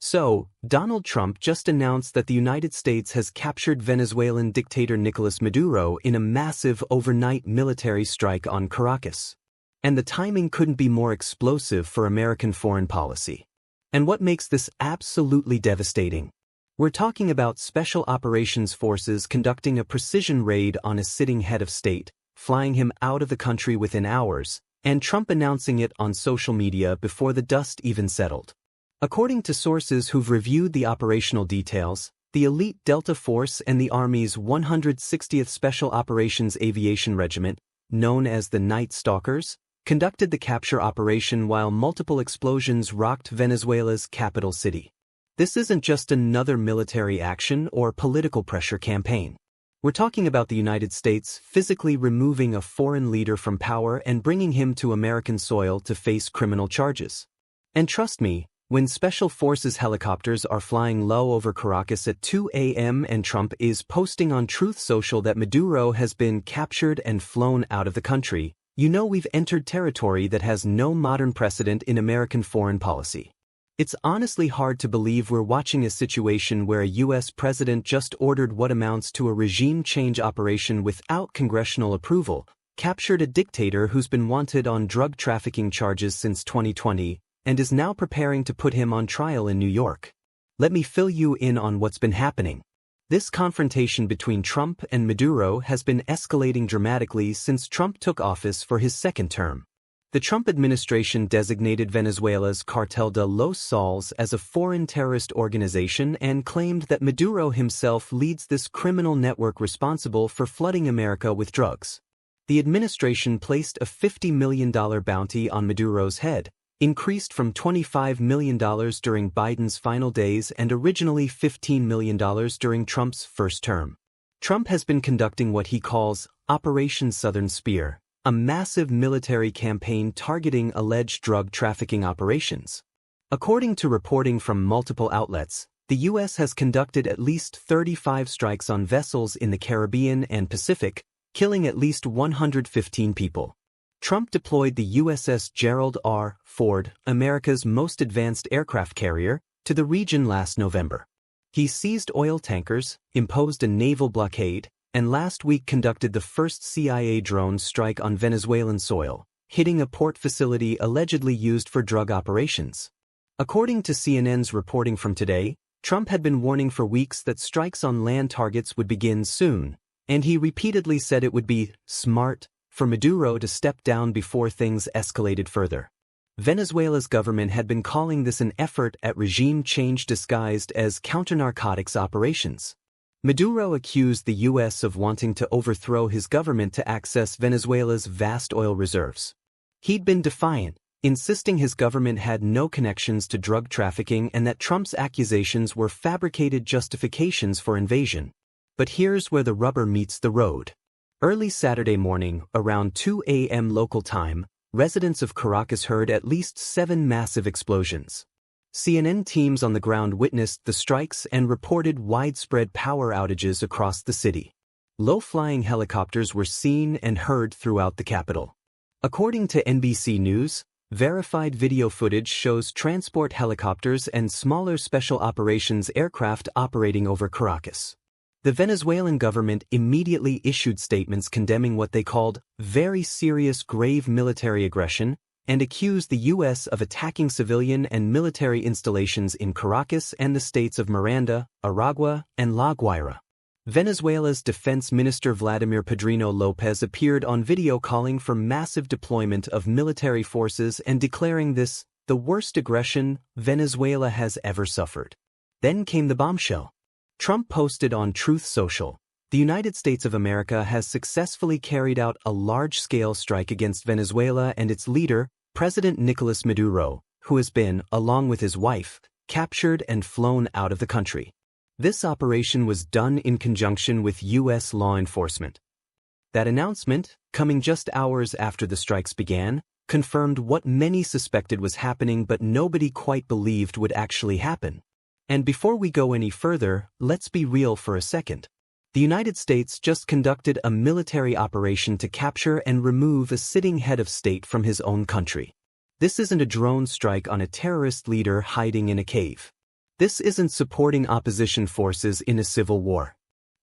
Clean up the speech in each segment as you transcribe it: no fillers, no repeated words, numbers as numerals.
So, Donald Trump just announced that the United States has captured Venezuelan dictator Nicolás Maduro in a massive overnight military strike on Caracas. And the timing couldn't be more explosive for American foreign policy. And what makes this absolutely devastating? We're talking about Special Operations Forces conducting a precision raid on a sitting head of state, flying him out of the country within hours, and Trump announcing it on social media before the dust even settled. According to sources who've reviewed the operational details, the elite Delta Force and the Army's 160th Special Operations Aviation Regiment, known as the Night Stalkers, conducted the capture operation while multiple explosions rocked Venezuela's capital city. This isn't just another military action or political pressure campaign. We're talking about the United States physically removing a foreign leader from power and bringing him to American soil to face criminal charges. And trust me, when Special Forces helicopters are flying low over Caracas at 2 a.m. and Trump is posting on Truth Social that Maduro has been captured and flown out of the country, you know we've entered territory that has no modern precedent in American foreign policy. It's honestly hard to believe we're watching a situation where a U.S. president just ordered what amounts to a regime change operation without congressional approval, captured a dictator who's been wanted on drug trafficking charges since 2020, and is now preparing to put him on trial in New York. Let me fill you in on what's been happening. This confrontation between Trump and Maduro has been escalating dramatically since Trump took office for his second term. The Trump administration designated Venezuela's Cartel de los Soles as a foreign terrorist organization and claimed that Maduro himself leads this criminal network responsible for flooding America with drugs. The administration placed a $50 million bounty on Maduro's head, increased from $25 million during Biden's final days and originally $15 million during Trump's first term. Trump has been conducting what he calls Operation Southern Spear, a massive military campaign targeting alleged drug trafficking operations. According to reporting from multiple outlets, the U.S. has conducted at least 35 strikes on vessels in the Caribbean and Pacific, killing at least 115 people. Trump deployed the USS Gerald R. Ford, America's most advanced aircraft carrier, to the region last November. He seized oil tankers, imposed a naval blockade, and last week conducted the first CIA drone strike on Venezuelan soil, hitting a port facility allegedly used for drug operations. According to CNN's reporting from today, Trump had been warning for weeks that strikes on land targets would begin soon, and he repeatedly said it would be smart for Maduro to step down before things escalated further. Venezuela's government had been calling this an effort at regime change disguised as counter-narcotics operations. Maduro accused the U.S. of wanting to overthrow his government to access Venezuela's vast oil reserves. He'd been defiant, insisting his government had no connections to drug trafficking and that Trump's accusations were fabricated justifications for invasion. But here's where the rubber meets the road. Early Saturday morning, around 2 a.m. local time, residents of Caracas heard at least 7 massive explosions. CNN teams on the ground witnessed the strikes and reported widespread power outages across the city. Low-flying helicopters were seen and heard throughout the capital. According to NBC News, verified video footage shows transport helicopters and smaller special operations aircraft operating over Caracas. The Venezuelan government immediately issued statements condemning what they called very serious grave military aggression and accused the U.S. of attacking civilian and military installations in Caracas and the states of Miranda, Aragua, and La Guaira. Venezuela's Defense Minister Vladimir Padrino Lopez appeared on video calling for massive deployment of military forces and declaring this the worst aggression Venezuela has ever suffered. Then came the bombshell. Trump posted on Truth Social, "The United States of America has successfully carried out a large-scale strike against Venezuela and its leader, President Nicolás Maduro, who has been, along with his wife, captured and flown out of the country. This operation was done in conjunction with U.S. law enforcement." That announcement, coming just hours after the strikes began, confirmed what many suspected was happening but nobody quite believed would actually happen. And before we go any further, let's be real for a second. The United States just conducted a military operation to capture and remove a sitting head of state from his own country. This isn't a drone strike on a terrorist leader hiding in a cave. This isn't supporting opposition forces in a civil war.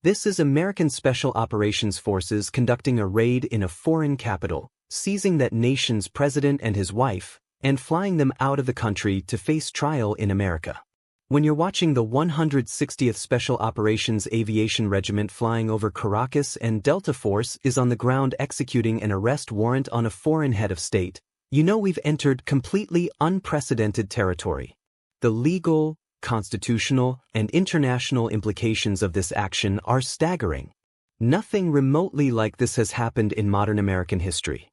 This is American Special Operations Forces conducting a raid in a foreign capital, seizing that nation's president and his wife, and flying them out of the country to face trial in America. When you're watching the 160th Special Operations Aviation Regiment flying over Caracas and Delta Force is on the ground executing an arrest warrant on a foreign head of state, you know we've entered completely unprecedented territory. The legal, constitutional, and international implications of this action are staggering. Nothing remotely like this has happened in modern American history.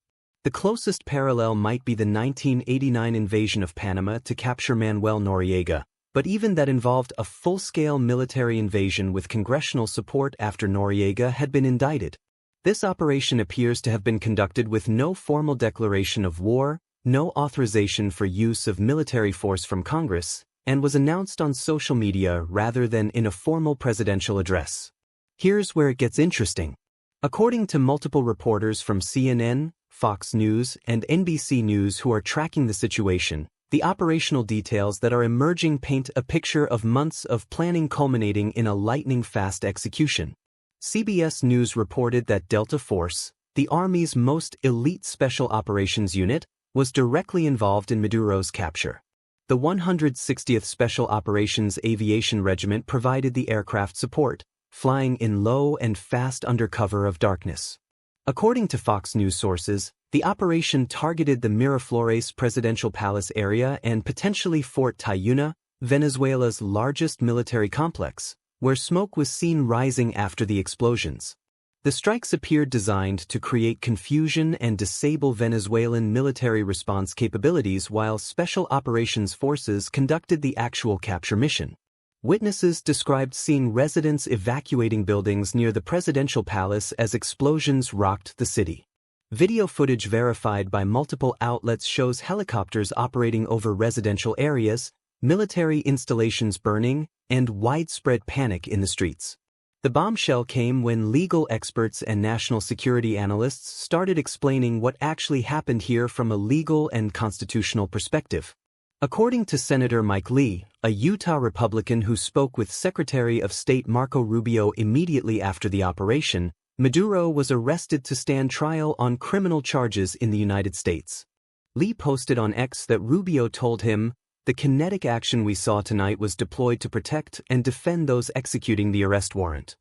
The closest parallel might be the 1989 invasion of Panama to capture Manuel Noriega, but even that involved a full-scale military invasion with congressional support after Noriega had been indicted. This operation appears to have been conducted with no formal declaration of war, no authorization for use of military force from Congress, and was announced on social media rather than in a formal presidential address. Here's where it gets interesting. According to multiple reporters from CNN, Fox News, and NBC News who are tracking the situation, the operational details that are emerging paint a picture of months of planning culminating in a lightning-fast execution. CBS News reported that Delta Force, the Army's most elite special operations unit, was directly involved in Maduro's capture. The 160th Special Operations Aviation Regiment provided the aircraft support, flying in low and fast under cover of darkness. According to Fox News sources, the operation targeted the Miraflores Presidential Palace area and potentially Fort Tayuna, Venezuela's largest military complex, where smoke was seen rising after the explosions. The strikes appeared designed to create confusion and disable Venezuelan military response capabilities while Special Operations Forces conducted the actual capture mission. Witnesses described seeing residents evacuating buildings near the presidential palace as explosions rocked the city. Video footage verified by multiple outlets shows helicopters operating over residential areas, military installations burning, and widespread panic in the streets. The bombshell came when legal experts and national security analysts started explaining what actually happened here from a legal and constitutional perspective. According to Senator Mike Lee, a Utah Republican who spoke with Secretary of State Marco Rubio immediately after the operation, Maduro was arrested to stand trial on criminal charges in the United States. Lee posted on X that Rubio told him, "The kinetic action we saw tonight was deployed to protect and defend those executing the arrest warrant."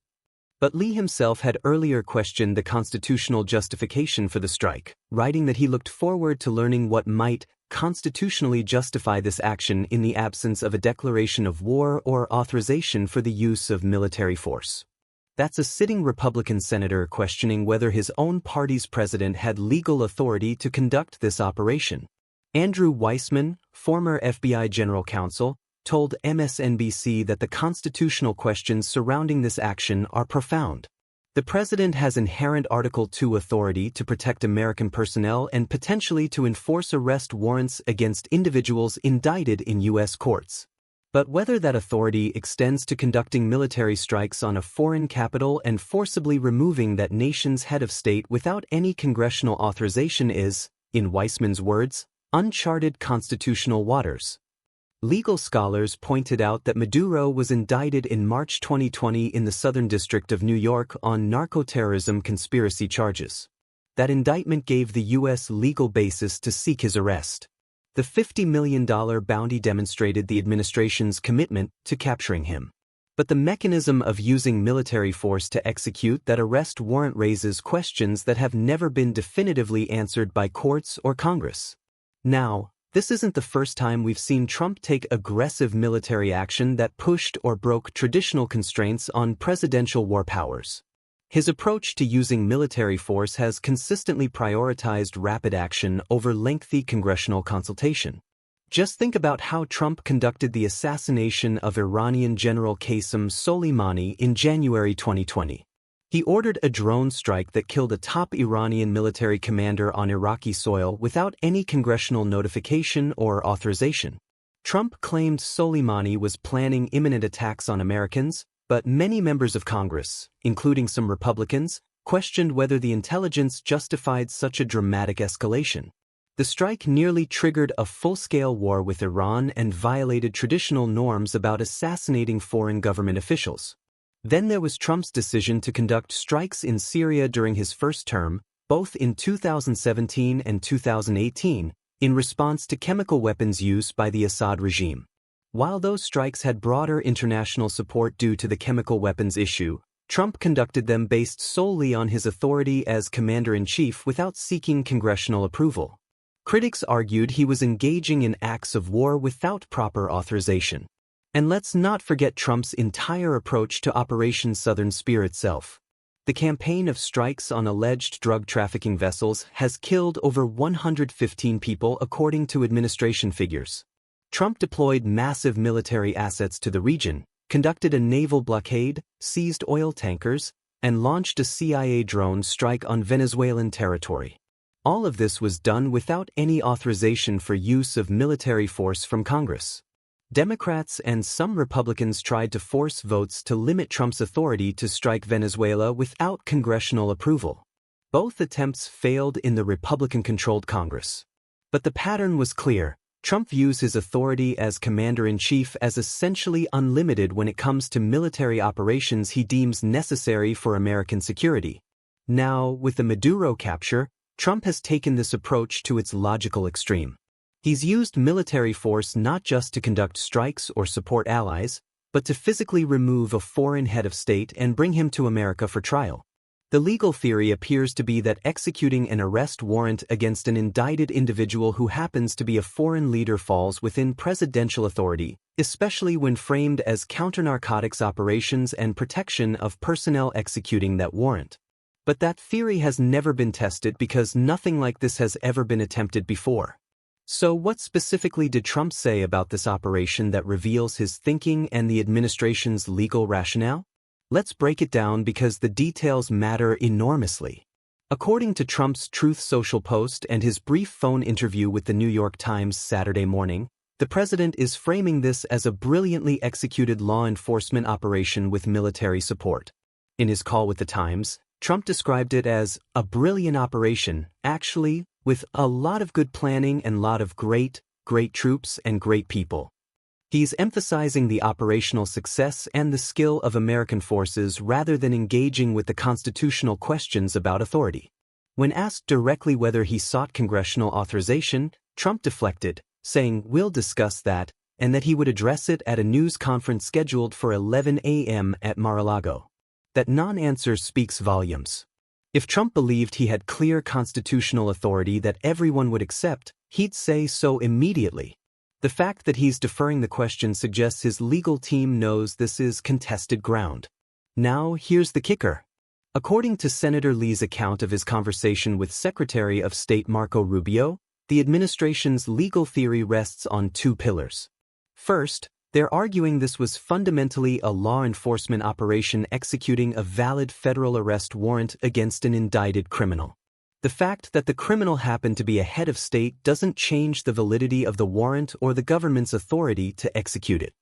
But Lee himself had earlier questioned the constitutional justification for the strike, writing that he looked forward to learning what might constitutionally justify this action in the absence of a declaration of war or authorization for the use of military force. That's a sitting Republican senator questioning whether his own party's president had legal authority to conduct this operation. Andrew Weissman, former FBI general counsel, told MSNBC that the constitutional questions surrounding this action are profound. The president has inherent Article 2 authority to protect American personnel and potentially to enforce arrest warrants against individuals indicted in U.S. courts. But whether that authority extends to conducting military strikes on a foreign capital and forcibly removing that nation's head of state without any congressional authorization is, in Weissman's words, uncharted constitutional waters. Legal scholars pointed out that Maduro was indicted in March 2020 in the Southern District of New York on narcoterrorism conspiracy charges. That indictment gave the U.S. legal basis to seek his arrest. The $50 million bounty demonstrated the administration's commitment to capturing him. But the mechanism of using military force to execute that arrest warrant raises questions that have never been definitively answered by courts or Congress. Now, this isn't the first time we've seen Trump take aggressive military action that pushed or broke traditional constraints on presidential war powers. His approach to using military force has consistently prioritized rapid action over lengthy congressional consultation. Just think about how Trump conducted the assassination of Iranian General Qasem Soleimani in January 2020. He ordered a drone strike that killed a top Iranian military commander on Iraqi soil without any congressional notification or authorization. Trump claimed Soleimani was planning imminent attacks on Americans, but many members of Congress, including some Republicans, questioned whether the intelligence justified such a dramatic escalation. The strike nearly triggered a full-scale war with Iran and violated traditional norms about assassinating foreign government officials. Then there was Trump's decision to conduct strikes in Syria during his first term, both in 2017 and 2018, in response to chemical weapons use by the Assad regime. While those strikes had broader international support due to the chemical weapons issue, Trump conducted them based solely on his authority as commander-in-chief without seeking congressional approval. Critics argued he was engaging in acts of war without proper authorization. And let's not forget Trump's entire approach to Operation Southern Spear itself. The campaign of strikes on alleged drug trafficking vessels has killed over 115 people according to administration figures. Trump deployed massive military assets to the region, conducted a naval blockade, seized oil tankers, and launched a CIA drone strike on Venezuelan territory. All of this was done without any authorization for use of military force from Congress. Democrats and some Republicans tried to force votes to limit Trump's authority to strike Venezuela without congressional approval. Both attempts failed in the Republican-controlled Congress. But the pattern was clear. Trump views his authority as commander-in-chief as essentially unlimited when it comes to military operations he deems necessary for American security. Now, with the Maduro capture, Trump has taken this approach to its logical extreme. He's used military force not just to conduct strikes or support allies, but to physically remove a foreign head of state and bring him to America for trial. The legal theory appears to be that executing an arrest warrant against an indicted individual who happens to be a foreign leader falls within presidential authority, especially when framed as counter-narcotics operations and protection of personnel executing that warrant. But that theory has never been tested because nothing like this has ever been attempted before. So what specifically did Trump say about this operation that reveals his thinking and the administration's legal rationale? Let's break it down because the details matter enormously. According to Trump's Truth Social post and his brief phone interview with the New York Times Saturday morning, the president is framing this as a brilliantly executed law enforcement operation with military support. In his call with the Times, Trump described it as a brilliant operation, actually, with a lot of good planning and lot of great troops and great people. He's emphasizing the operational success and the skill of American forces rather than engaging with the constitutional questions about authority. When asked directly whether he sought congressional authorization, Trump deflected, saying we'll discuss that, and that he would address it at a news conference scheduled for 11 a.m. at Mar-a-Lago. That non-answer speaks volumes. If Trump believed he had clear constitutional authority that everyone would accept, he'd say so immediately. The fact that he's deferring the question suggests his legal team knows this is contested ground. Now, here's the kicker. According to Senator Lee's account of his conversation with Secretary of State Marco Rubio, the administration's legal theory rests on two pillars. First, they're arguing this was fundamentally a law enforcement operation executing a valid federal arrest warrant against an indicted criminal. The fact that the criminal happened to be a head of state doesn't change the validity of the warrant or the government's authority to execute it.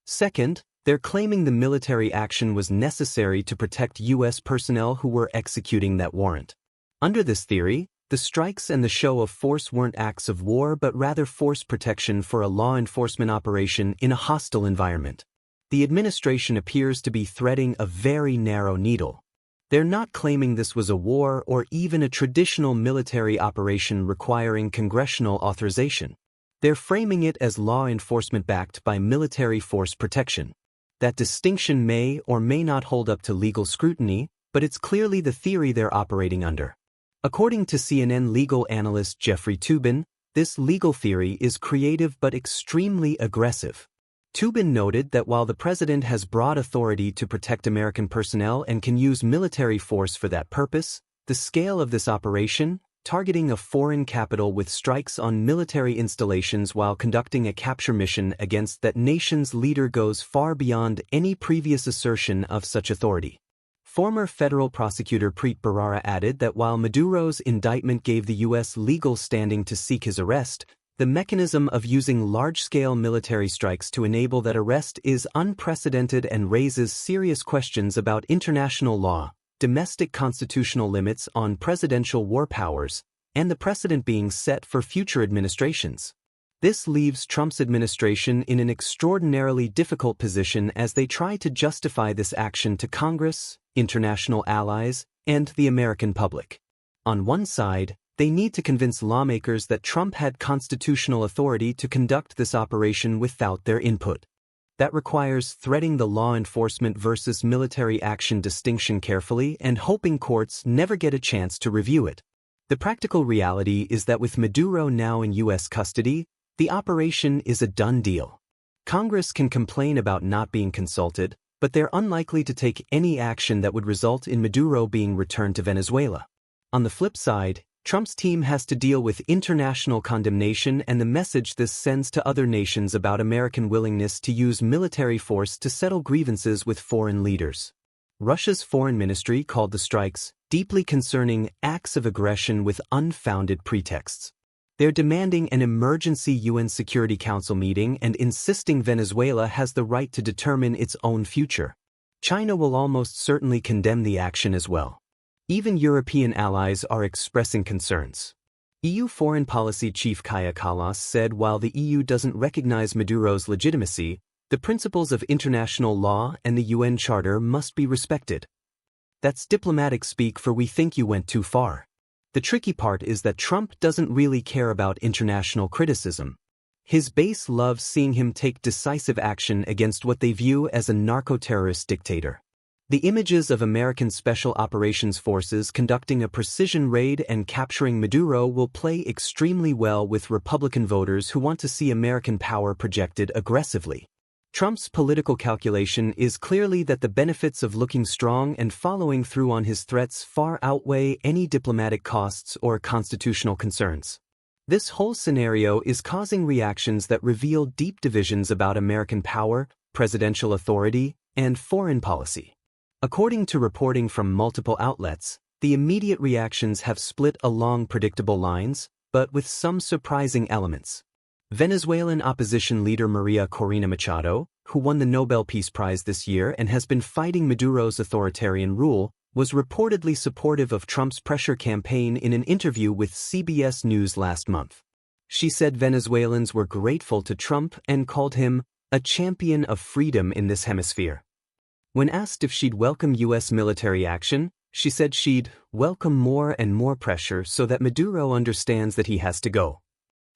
Second, they're claiming the military action was necessary to protect U.S. personnel who were executing that warrant. Under this theory, the strikes and the show of force weren't acts of war but rather force protection for a law enforcement operation in a hostile environment. The administration appears to be threading a very narrow needle. They're not claiming this was a war or even a traditional military operation requiring congressional authorization. They're framing it as law enforcement backed by military force protection. That distinction may or may not hold up to legal scrutiny, but it's clearly the theory they're operating under. According to CNN legal analyst Jeffrey Toobin, this legal theory is creative but extremely aggressive. Toobin noted that while the president has broad authority to protect American personnel and can use military force for that purpose, the scale of this operation, targeting a foreign capital with strikes on military installations while conducting a capture mission against that nation's leader, goes far beyond any previous assertion of such authority. Former federal prosecutor Preet Bharara added that while Maduro's indictment gave the U.S. legal standing to seek his arrest, the mechanism of using large-scale military strikes to enable that arrest is unprecedented and raises serious questions about international law, domestic constitutional limits on presidential war powers, and the precedent being set for future administrations. This leaves Trump's administration in an extraordinarily difficult position as they try to justify this action to Congress, international allies, and the American public. On one side, they need to convince lawmakers that Trump had constitutional authority to conduct this operation without their input. That requires threading the law enforcement versus military action distinction carefully and hoping courts never get a chance to review it. The practical reality is that with Maduro now in U.S. custody, the operation is a done deal. Congress can complain about not being consulted, but they're unlikely to take any action that would result in Maduro being returned to Venezuela. On the flip side, Trump's team has to deal with international condemnation and the message this sends to other nations about American willingness to use military force to settle grievances with foreign leaders. Russia's foreign ministry called the strikes deeply concerning acts of aggression with unfounded pretexts. They're demanding an emergency UN Security Council meeting and insisting Venezuela has the right to determine its own future. China will almost certainly condemn the action as well. Even European allies are expressing concerns. EU Foreign Policy Chief Kaja Kallas said while the EU doesn't recognize Maduro's legitimacy, the principles of international law and the UN Charter must be respected. That's diplomatic speak for "we think you went too far." The tricky part is that Trump doesn't really care about international criticism. His base loves seeing him take decisive action against what they view as a narco-terrorist dictator. The images of American Special Operations Forces conducting a precision raid and capturing Maduro will play extremely well with Republican voters who want to see American power projected aggressively. Trump's political calculation is clearly that the benefits of looking strong and following through on his threats far outweigh any diplomatic costs or constitutional concerns. This whole scenario is causing reactions that reveal deep divisions about American power, presidential authority, and foreign policy. According to reporting from multiple outlets, the immediate reactions have split along predictable lines, but with some surprising elements. Venezuelan opposition leader Maria Corina Machado, who won the Nobel Peace Prize this year and has been fighting Maduro's authoritarian rule, was reportedly supportive of Trump's pressure campaign in an interview with CBS News last month. She said Venezuelans were grateful to Trump and called him a champion of freedom in this hemisphere. When asked if she'd welcome U.S. military action, she said she'd welcome more and more pressure so that Maduro understands that he has to go.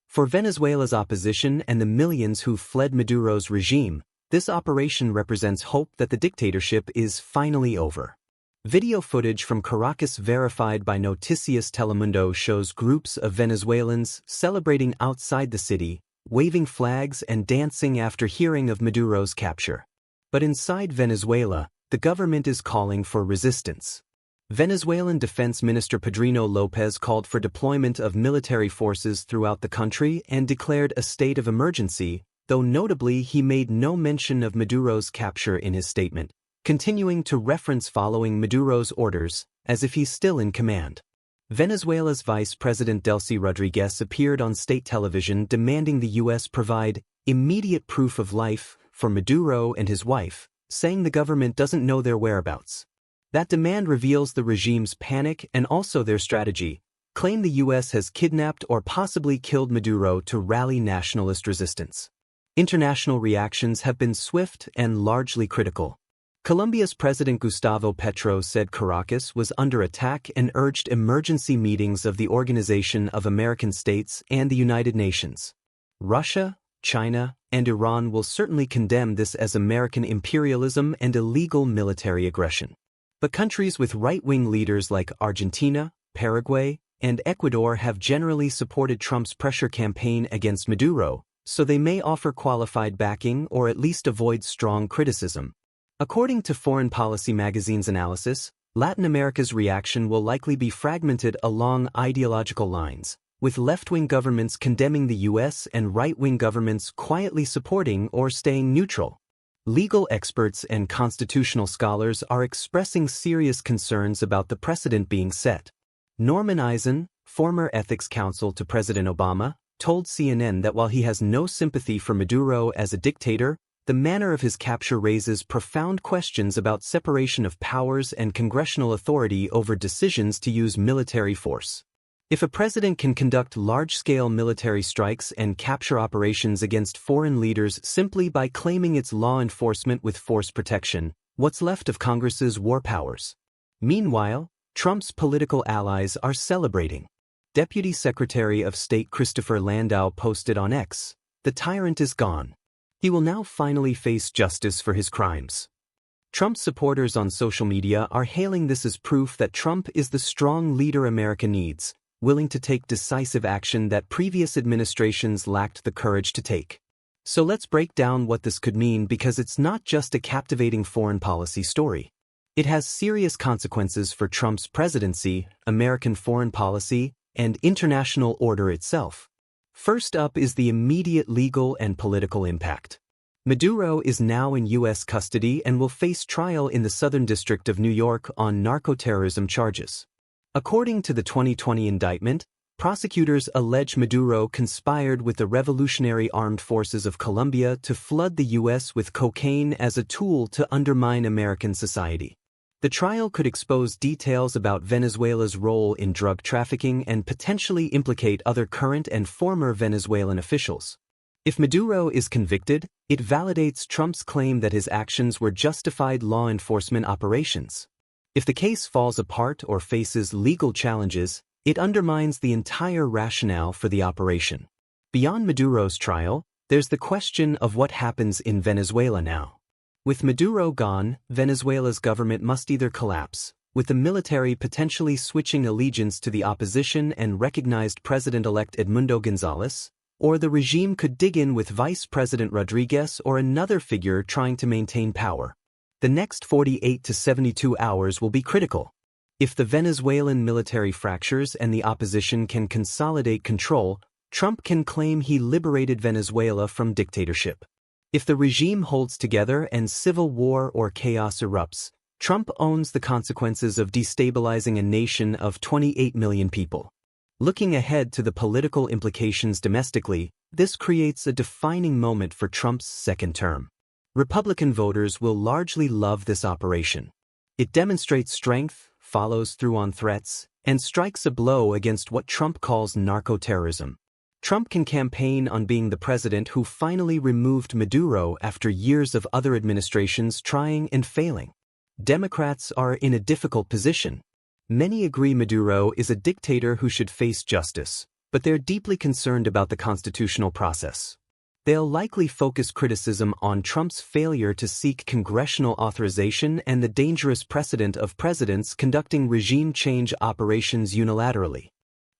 For Venezuela's opposition and the millions who fled Maduro's regime, this operation represents hope that the dictatorship is finally over. Video footage from Caracas verified by Noticias Telemundo shows groups of Venezuelans celebrating outside the city, waving flags and dancing after hearing of Maduro's capture. But inside Venezuela, the government is calling for resistance. Venezuelan Defense Minister Pedrino Lopez called for deployment of military forces throughout the country and declared a state of emergency, though notably he made no mention of Maduro's capture in his statement, continuing to reference following Maduro's orders, as if he's still in command. Venezuela's Vice President Delcy Rodriguez appeared on state television demanding the U.S. provide immediate proof of life for Maduro and his wife, saying the government doesn't know their whereabouts. That demand reveals the regime's panic and also their strategy, claim the U.S. has kidnapped or possibly killed Maduro to rally nationalist resistance. International reactions have been swift and largely critical. Colombia's President Gustavo Petro said Caracas was under attack and urged emergency meetings of the Organization of American States and the United Nations. Russia, China, and Iran will certainly condemn this as American imperialism and illegal military aggression. But countries with right-wing leaders like Argentina, Paraguay, and Ecuador have generally supported Trump's pressure campaign against Maduro, so they may offer qualified backing or at least avoid strong criticism. According to Foreign Policy Magazine's analysis, Latin America's reaction will likely be fragmented along ideological lines, with left-wing governments condemning the U.S. and right-wing governments quietly supporting or staying neutral. Legal experts and constitutional scholars are expressing serious concerns about the precedent being set. Norman Eisen, former ethics counsel to President Obama, told CNN that while he has no sympathy for Maduro as a dictator, the manner of his capture raises profound questions about separation of powers and congressional authority over decisions to use military force. If a president can conduct large-scale military strikes and capture operations against foreign leaders simply by claiming it's law enforcement with force protection, what's left of Congress's war powers? Meanwhile, Trump's political allies are celebrating. Deputy Secretary of State Christopher Landau posted on X, "The tyrant is gone. He will now finally face justice for his crimes." Trump supporters on social media are hailing this as proof that Trump is the strong leader America needs, willing to take decisive action that previous administrations lacked the courage to take. So let's break down what this could mean, because it's not just a captivating foreign policy story. It has serious consequences for Trump's presidency, American foreign policy, and international order itself. First up is the immediate legal and political impact. Maduro is now in U.S. custody and will face trial in the Southern District of New York on narco-terrorism charges. According to the 2020 indictment, prosecutors allege Maduro conspired with the Revolutionary Armed Forces of Colombia to flood the U.S. with cocaine as a tool to undermine American society. The trial could expose details about Venezuela's role in drug trafficking and potentially implicate other current and former Venezuelan officials. If Maduro is convicted, it validates Trump's claim that his actions were justified law enforcement operations. If the case falls apart or faces legal challenges, it undermines the entire rationale for the operation. Beyond Maduro's trial, there's the question of what happens in Venezuela now. With Maduro gone, Venezuela's government must either collapse, with the military potentially switching allegiance to the opposition and recognized President-elect Edmundo González, or the regime could dig in with Vice President Rodriguez or another figure trying to maintain power. The next 48 to 72 hours will be critical. If the Venezuelan military fractures and the opposition can consolidate control, Trump can claim he liberated Venezuela from dictatorship. If the regime holds together and civil war or chaos erupts, Trump owns the consequences of destabilizing a nation of 28 million people. Looking ahead to the political implications domestically, this creates a defining moment for Trump's second term. Republican voters will largely love this operation. It demonstrates strength, follows through on threats, and strikes a blow against what Trump calls narco-terrorism. Trump can campaign on being the president who finally removed Maduro after years of other administrations trying and failing. Democrats are in a difficult position. Many agree Maduro is a dictator who should face justice, but they're deeply concerned about the constitutional process. They'll likely focus criticism on Trump's failure to seek congressional authorization and the dangerous precedent of presidents conducting regime change operations unilaterally.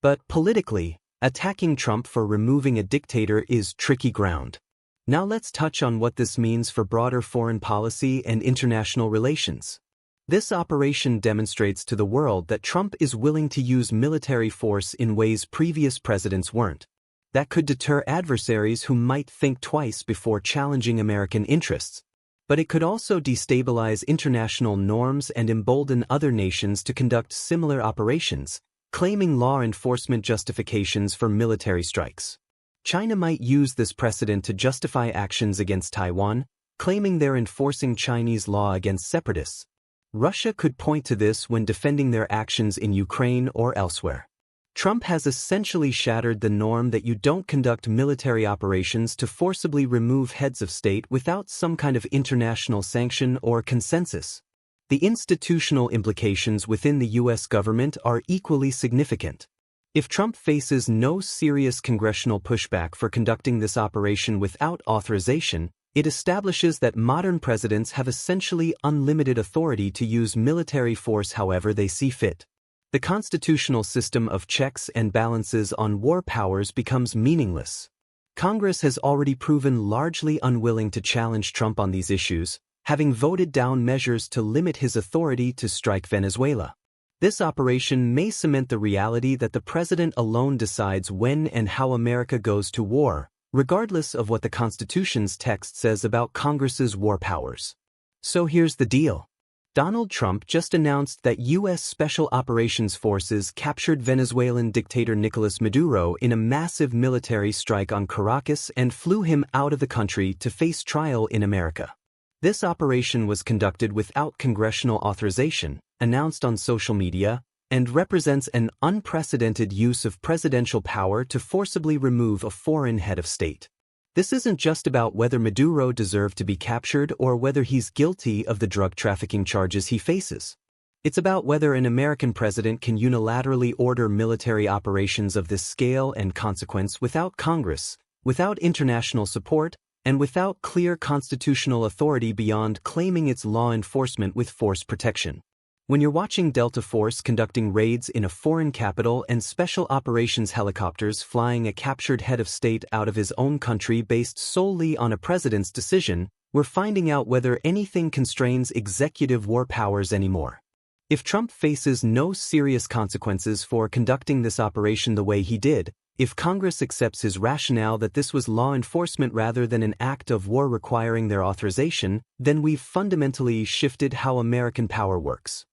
But politically, attacking Trump for removing a dictator is tricky ground. Now let's touch on what this means for broader foreign policy and international relations. This operation demonstrates to the world that Trump is willing to use military force in ways previous presidents weren't. That could deter adversaries who might think twice before challenging American interests. But it could also destabilize international norms and embolden other nations to conduct similar operations, claiming law enforcement justifications for military strikes. China might use this precedent to justify actions against Taiwan, claiming they're enforcing Chinese law against separatists. Russia could point to this when defending their actions in Ukraine or elsewhere. Trump has essentially shattered the norm that you don't conduct military operations to forcibly remove heads of state without some kind of international sanction or consensus. The institutional implications within the U.S. government are equally significant. If Trump faces no serious congressional pushback for conducting this operation without authorization, it establishes that modern presidents have essentially unlimited authority to use military force however they see fit. The constitutional system of checks and balances on war powers becomes meaningless. Congress has already proven largely unwilling to challenge Trump on these issues, having voted down measures to limit his authority to strike Venezuela. This operation may cement the reality that the president alone decides when and how America goes to war, regardless of what the Constitution's text says about Congress's war powers. So here's the deal. Donald Trump just announced that U.S. Special Operations Forces captured Venezuelan dictator Nicolás Maduro in a massive military strike on Caracas and flew him out of the country to face trial in America. This operation was conducted without congressional authorization, announced on social media, and represents an unprecedented use of presidential power to forcibly remove a foreign head of state. This isn't just about whether Maduro deserved to be captured or whether he's guilty of the drug trafficking charges he faces. It's about whether an American president can unilaterally order military operations of this scale and consequence without Congress, without international support, and without clear constitutional authority beyond claiming its law enforcement with force protection. When you're watching Delta Force conducting raids in a foreign capital and Special Operations helicopters flying a captured head of state out of his own country based solely on a president's decision, we're finding out whether anything constrains executive war powers anymore. If Trump faces no serious consequences for conducting this operation the way he did, if Congress accepts his rationale that this was law enforcement rather than an act of war requiring their authorization, then we've fundamentally shifted how American power works.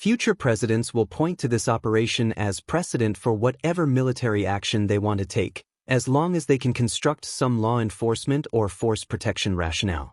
Future presidents will point to this operation as precedent for whatever military action they want to take, as long as they can construct some law enforcement or force protection rationale.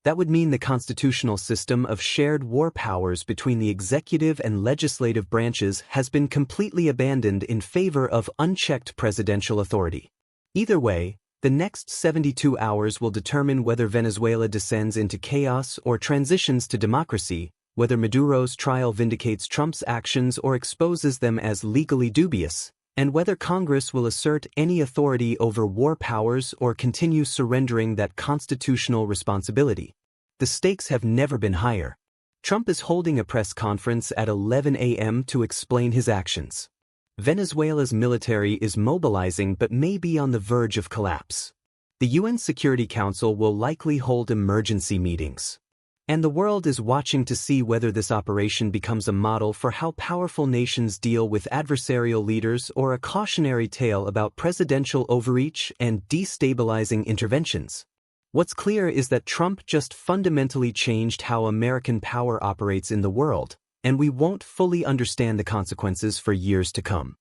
That would mean the constitutional system of shared war powers between the executive and legislative branches has been completely abandoned in favor of unchecked presidential authority. Either way, the next 72 hours will determine whether Venezuela descends into chaos or transitions to democracy, whether Maduro's trial vindicates Trump's actions or exposes them as legally dubious, and whether Congress will assert any authority over war powers or continue surrendering that constitutional responsibility. The stakes have never been higher. Trump is holding a press conference at 11 a.m. to explain his actions. Venezuela's military is mobilizing but may be on the verge of collapse. The UN Security Council will likely hold emergency meetings. And the world is watching to see whether this operation becomes a model for how powerful nations deal with adversarial leaders or a cautionary tale about presidential overreach and destabilizing interventions. What's clear is that Trump just fundamentally changed how American power operates in the world, and we won't fully understand the consequences for years to come.